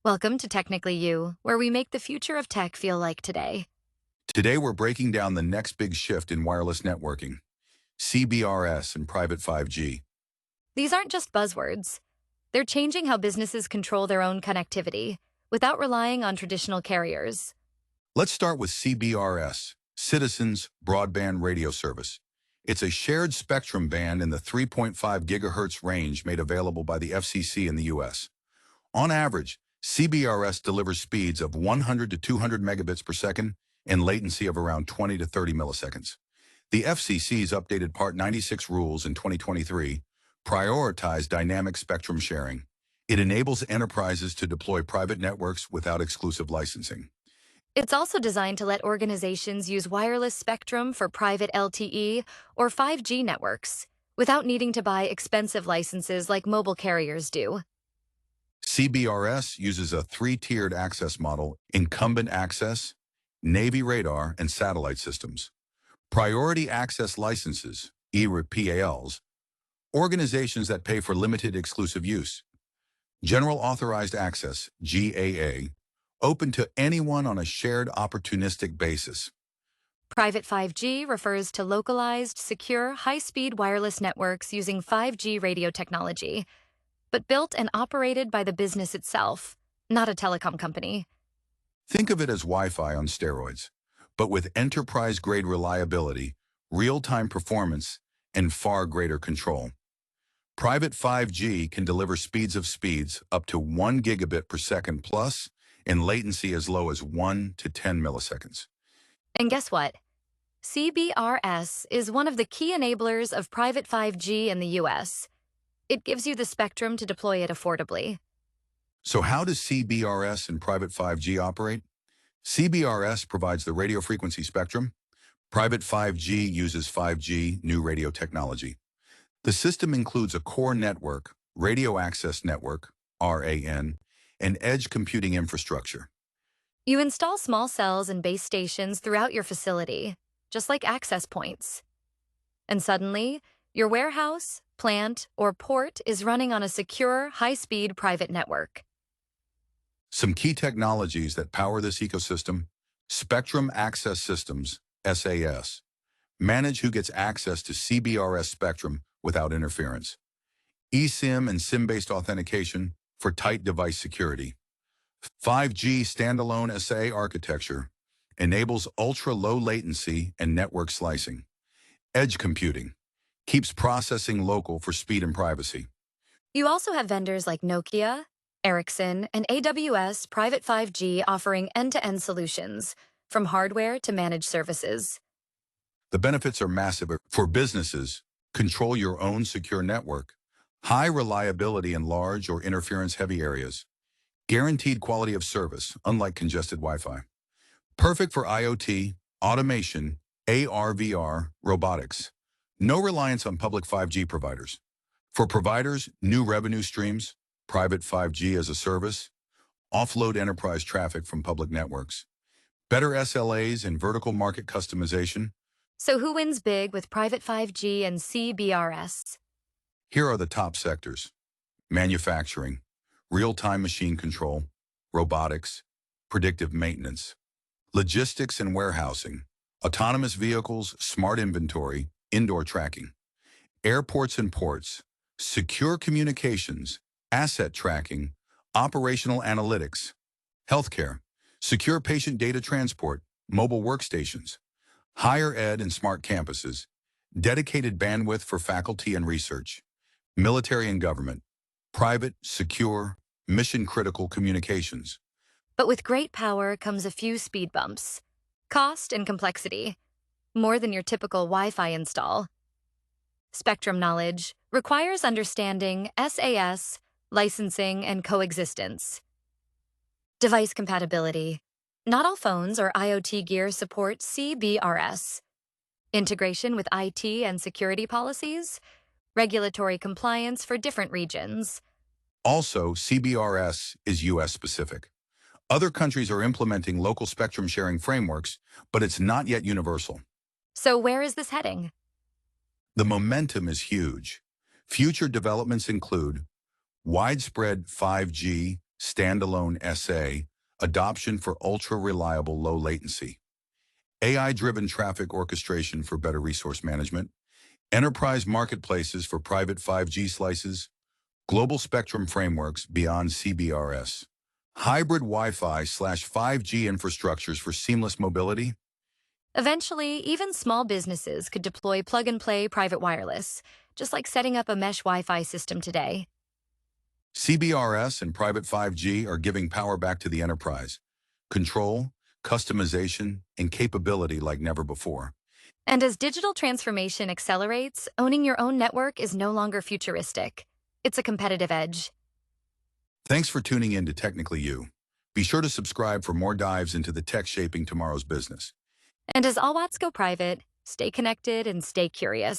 Welcome to Technically You, where we make the future of tech feel like today. Today, we're breaking down the next big shift in wireless networking, CBRS and private 5G. These aren't just buzzwords. They're changing how businesses control their own connectivity without relying on traditional carriers. Let's start with CBRS, Citizens Broadband Radio Service. It's a shared spectrum band in the 3.5 gigahertz range made available by the FCC in the U.S. On average, CBRS delivers speeds of 100 to 200 megabits per second and latency of around 20 to 30 milliseconds. The FCC's updated Part 96 rules in 2023 prioritize dynamic spectrum sharing. It enables enterprises to deploy private networks without exclusive licensing. It's also designed to let organizations use wireless spectrum for private LTE or 5G networks without needing to buy expensive licenses like mobile carriers do. CBRS uses a three-tiered access model: incumbent access, Navy radar, and satellite systems. Priority access licenses, PALs, organizations that pay for limited exclusive use. General authorized access, GAA, open to anyone on a shared opportunistic basis. Private 5G refers to localized, secure, high-speed wireless networks using 5G radio technology, but built and operated by the business itself, not a telecom company. Think of it as Wi-Fi on steroids, but with enterprise-grade reliability, real-time performance, and far greater control. Private 5G can deliver speeds up to 1 gigabit per second plus, and latency as low as 1 to 10 milliseconds. And guess what? CBRS is one of the key enablers of private 5G in the US. It gives you the spectrum to deploy it affordably. So how does CBRS and private 5G operate? CBRS provides the radio frequency spectrum. Private 5G uses 5G new radio technology. The system includes a core network, radio access network, RAN, and edge computing infrastructure. You install small cells and base stations throughout your facility, just like access points. And suddenly, your warehouse, plant, or port is running on a secure, high-speed private network. Some key technologies that power this ecosystem: Spectrum Access Systems, SAS, manage who gets access to CBRS spectrum without interference. eSIM and SIM-based authentication for tight device security. 5G standalone SA architecture enables ultra-low latency and network slicing. Edge computing keeps processing local for speed and privacy. You also have vendors like Nokia, Ericsson, and AWS Private 5G offering end-to-end solutions, from hardware to managed services. The benefits are massive for businesses. Control your own secure network. High reliability in large or interference-heavy areas. Guaranteed quality of service, unlike congested Wi-Fi. Perfect for IoT, automation, AR/VR, robotics. No reliance on public 5G providers. For providers, new revenue streams, private 5G as a service, offload enterprise traffic from public networks. Better SLAs and vertical market customization. So who wins big with private 5G and CBRS? Here are the top sectors: manufacturing, real-time machine control, robotics, predictive maintenance, logistics and warehousing, autonomous vehicles, smart inventory, indoor tracking, airports and ports, secure communications, asset tracking, operational analytics, healthcare, secure patient data transport, mobile workstations, higher ed and smart campuses, dedicated bandwidth for faculty and research, military and government, private, secure, mission-critical communications. But with great power comes a few speed bumps. Cost and complexity, more than your typical Wi-Fi install. Spectrum knowledge requires understanding SAS, licensing, and coexistence. Device compatibility. Not all phones or IoT gear support CBRS. Integration with IT and security policies. Regulatory compliance for different regions. Also, CBRS is US-specific. Other countries are implementing local spectrum sharing frameworks, but it's not yet universal. So where is this heading? The momentum is huge. Future developments include widespread 5G Non-Standalone SA, adoption for ultra-reliable low latency, AI-driven traffic orchestration for better resource management, enterprise marketplaces for private 5G slices, global spectrum frameworks beyond CBRS, hybrid Wi-Fi/5G infrastructures for seamless mobility. Eventually, even small businesses could deploy plug-and-play private wireless, just like setting up a mesh Wi-Fi system today. CBRS and private 5G are giving power back to the enterprise. Control, customization, and capability like never before. And as digital transformation accelerates, owning your own network is no longer futuristic. It's a competitive edge. Thanks for tuning in to Technically You. Be sure to subscribe for more dives into the tech shaping tomorrow's business. And as all Watts go private, stay connected and stay curious.